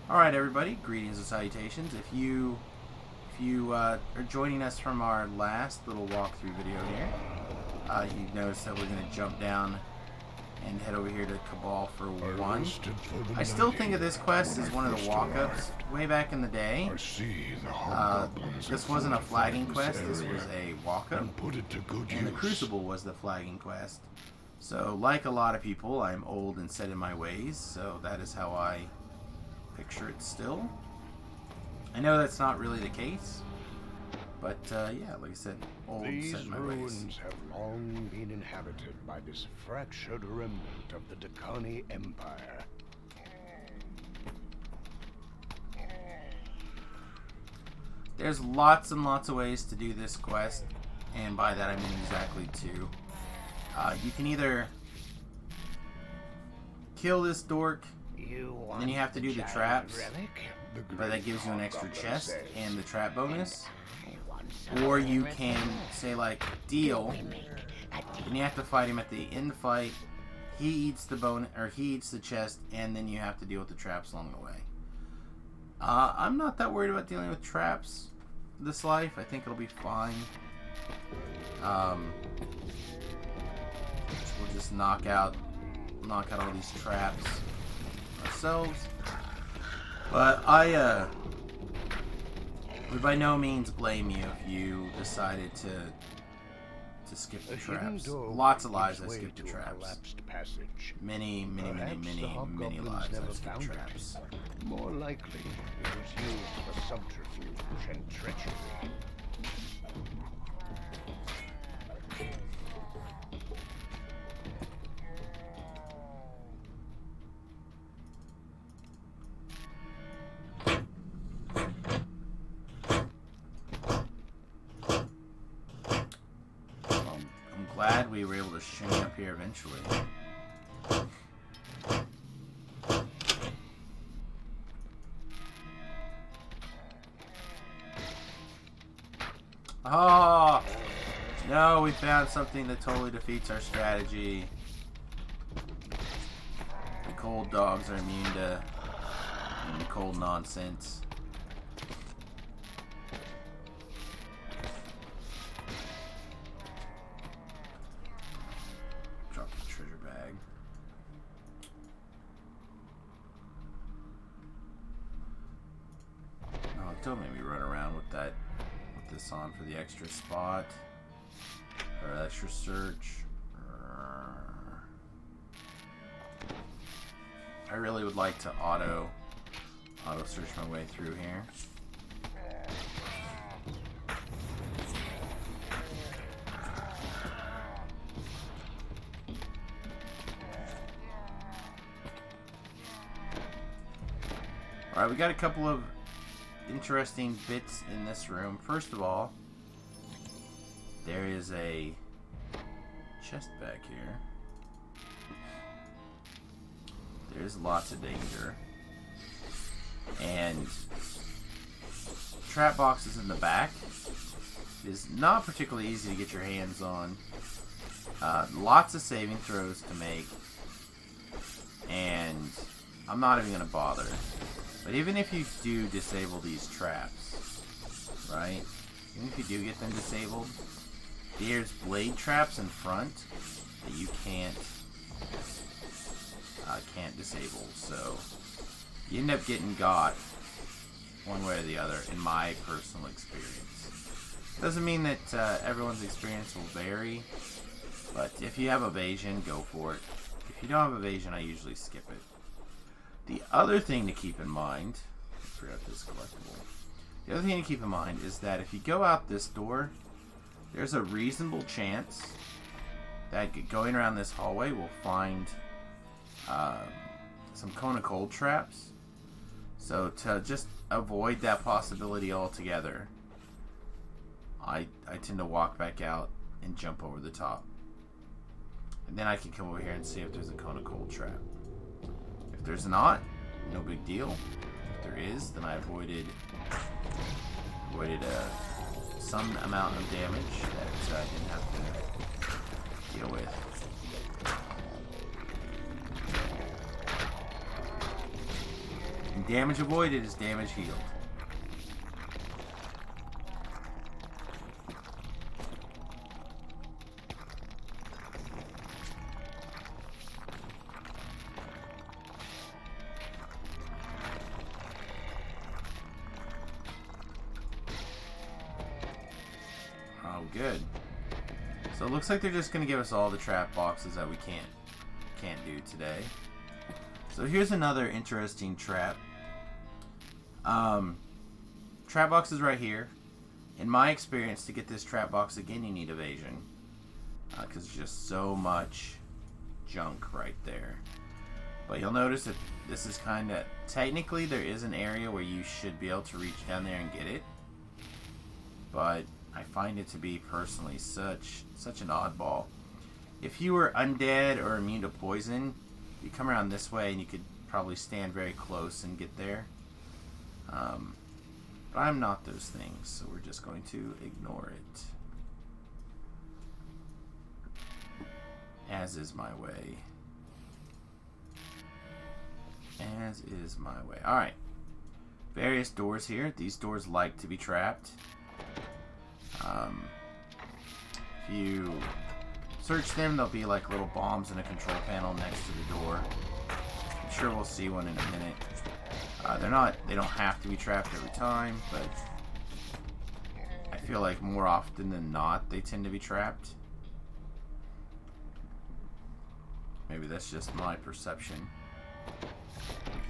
Alright everybody, greetings and salutations. If you are joining us from our last little walkthrough video here, you've noticed that we're going to jump down and head over here to Cabal for one. I still think of this quest as one of the walk-ups way back in the day. This wasn't a flagging quest, this was a walk-up, and the Crucible was the flagging quest. So like a lot of people, I'm old and set in my ways, so that is how I picture it still. I know that's not really the case, but yeah, like I said, old set in my ways. These ruins have long been inhabited by this fractured remnant of the Dakani Empire. There's lots and lots of ways to do this quest, and by that I mean exactly two. You can either kill this dork, and then you have to do the traps, but that gives you an extra chest and the trap bonus. Or you can say like deal, and you have to fight him at the end fight. He eats the bone, or he eats the chest, and then you have to deal with the traps along the way. I'm not that worried about dealing with traps this life. I think it'll be fine. We'll just knock out all these traps ourselves. But I would by no means blame you if you decided to skip the traps. Lots of lives I skipped the traps. Many lives I skipped traps. More likely, it was used for subterfuge and treachery. Glad we were able to shimmy up here eventually. Oh no, we found something that totally defeats our strategy. The cold dogs are immune to cold nonsense. Don't make me run around with this on for the extra spot or extra search. I really would like to auto search my way through here. All right, we got a couple of interesting bits in this room. First of all, there is a chest back here. There's lots of danger. And trap boxes in the back is not particularly easy to get your hands on. Lots of saving throws to make. And I'm not even going to bother. But even if you do disable these traps, right? Even if you do get them disabled, there's blade traps in front that you can't disable. So you end up getting got one way or the other, in my personal experience. Doesn't mean that everyone's experience will vary, but if you have evasion, go for it. If you don't have evasion, I usually skip it. The other thing to keep in mind, I forgot this collectible. The other thing to keep in mind is that if you go out this door, there's a reasonable chance that going around this hallway will find some cone of cold traps. So to just avoid that possibility altogether, I tend to walk back out and jump over the top. And then I can come over here and see if there's a cone of cold trap. If there's not, no big deal. If there is, then I avoided some amount of damage that I didn't have to deal with. damage avoided is damage healed. Oh, good. So it looks like they're just going to give us all the trap boxes that we can't do today. So here's another interesting trap. Trap box is right here. In my experience, to get this trap box again, you need evasion. Because there's just so much junk right there. But you'll notice that this is kind of... Technically, there is an area where you should be able to reach down there and get it. But I find it to be, personally, such an oddball. If you were undead or immune to poison, you come around this way and you could probably stand very close and get there. But I'm not those things, so we're just going to ignore it. As is my way. As is my way. Alright. Various doors here. These doors like to be trapped. If you search them, there'll be like little bombs in a control panel next to the door. I'm sure we'll see one in a minute. They don't have to be trapped every time, but I feel like more often than not, they tend to be trapped. Maybe that's just my perception.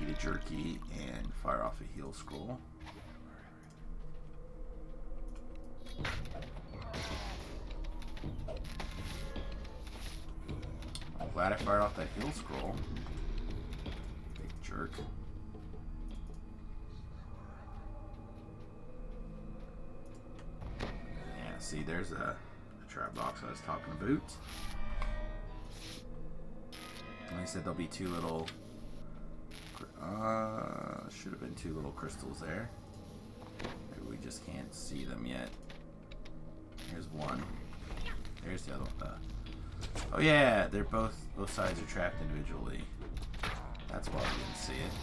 Eat a jerky and fire off a heal scroll. I'm glad I fired off that heal scroll. Big jerk. Yeah, see, there's a trap box I was talking about. And I said there'll be two little... should have been two little crystals there. Maybe we just can't see them yet. Here's one. There's the other one. Oh yeah, they're both sides are trapped individually. That's why we didn't see it.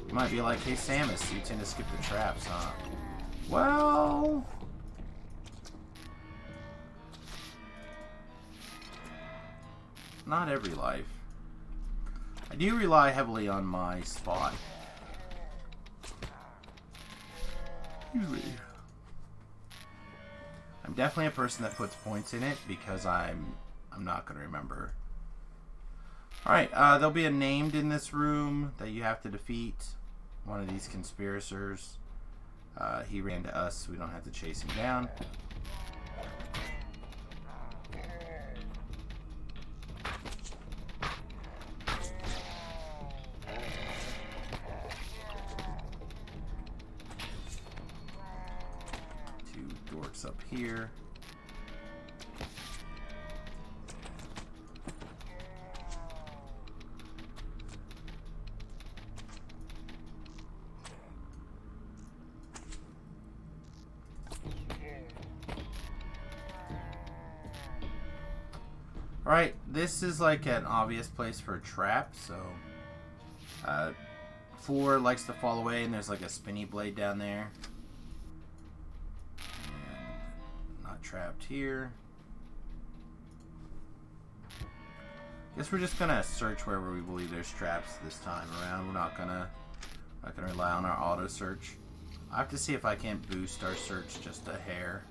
You might be like, hey Samius, you tend to skip the traps, huh? Well... not every life. I do rely heavily on my spot. Usually. I'm definitely a person that puts points in it because I'm not going to remember. Alright, there'll be a named in this room that you have to defeat. One of these conspirators. He ran to us, so we don't have to chase him down. Up here. Alright, this is like an obvious place for a trap, so 4 likes to fall away and there's like a spinny blade down there. Trapped here. Guess we're just gonna search wherever we believe there's traps this time around. We're not gonna rely on our auto search. I have to see if I can't boost our search just a hair.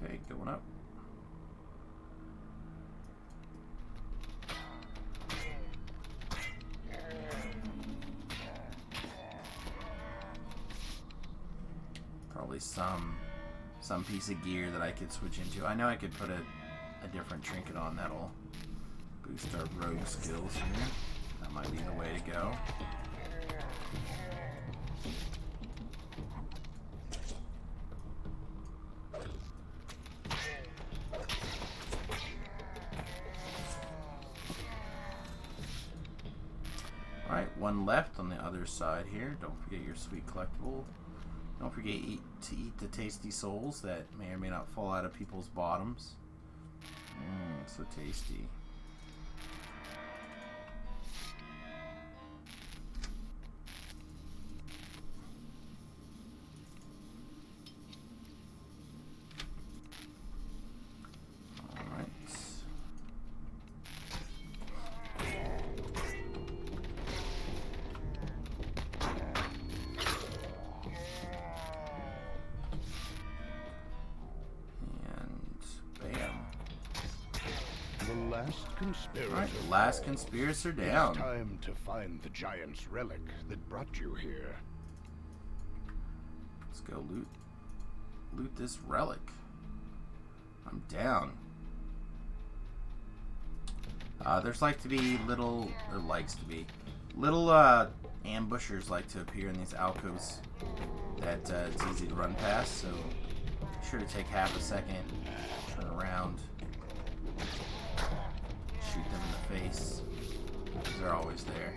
Okay, going up. Probably some piece of gear that I could switch into. I know I could put a different trinket on that'll boost our rogue skills here. That might be the way to go. Alright, one left on the other side here. Don't forget your sweet collectible. Don't forget to eat the tasty souls that may or may not fall out of people's bottoms. So tasty. Conspirator. The last conspirator down. It's time to find the giant's relic that brought you here. Let's go loot this relic. I'm down. There's like to be little, or likes to be, little ambushers like to appear in these alcoves that it's easy to run past, so be sure to take half a second, turn around, shoot them in the face, because they're always there.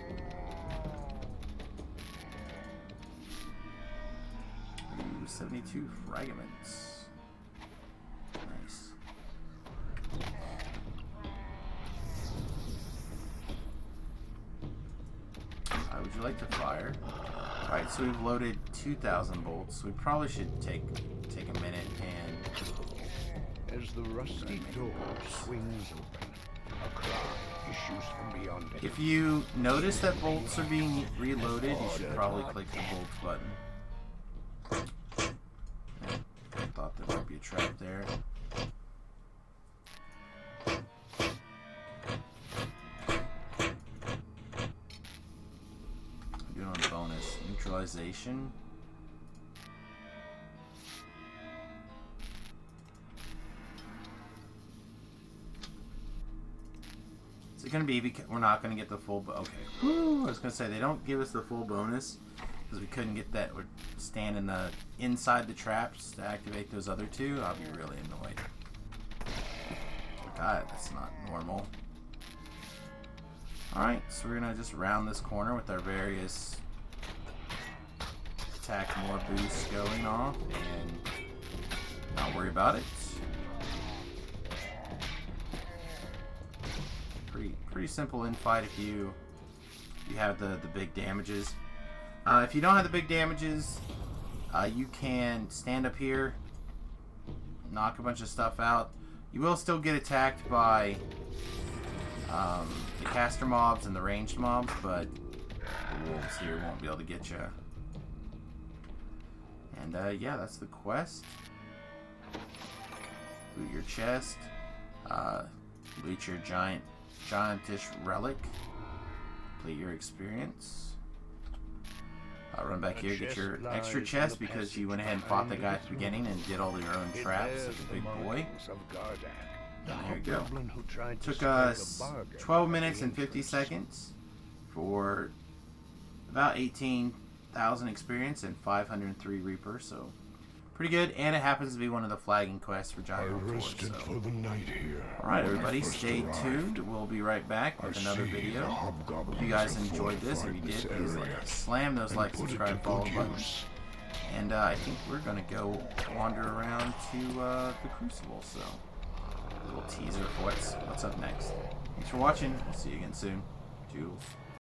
Ooh, 72 fragments. Nice. Would you like to fire? Alright, so we've loaded 2,000 bolts. We probably should take a minute and... As the rusty door swings open, a cry issues from beyond it. If you notice that bolts are being reloaded, you should probably click the bolts button. I thought there might be a trap there. Bonus neutralization. Is it going to be because we're not going to get the full? Okay. Woo, I was going to say they don't give us the full bonus because we couldn't get that. We're standing inside the traps to activate those other two. I'll be really annoyed. God, that's not normal. All right, so we're going to just round this corner with our various attack more boosts going off and not worry about it. Pretty simple infight if you have the big damages. If you don't have the big damages, you can stand up here, knock a bunch of stuff out. You will still get attacked by the caster mobs and the ranged mobs, but the wolves here won't be able to get you. And yeah, that's the quest. Loot your chest. Loot your giantish relic. Complete your experience. Run back here, get your extra chest because you went ahead and fought the guy at the beginning and did all your own traps like a big boy. And there you go. Took us 12 minutes and 50 seconds for about 18,000 experience and 503 Reaper, so pretty good. And it happens to be one of the flagging quests for Giant Force. So. Alright, everybody, stay tuned. We'll be right back with another video. Hope you guys enjoyed this. If you did, please slam those like, subscribe, follow buttons. And I think we're going to go wander around to the Crucible, so a little teaser for what's up next. Thanks for watching. We'll see you again soon. Toodles.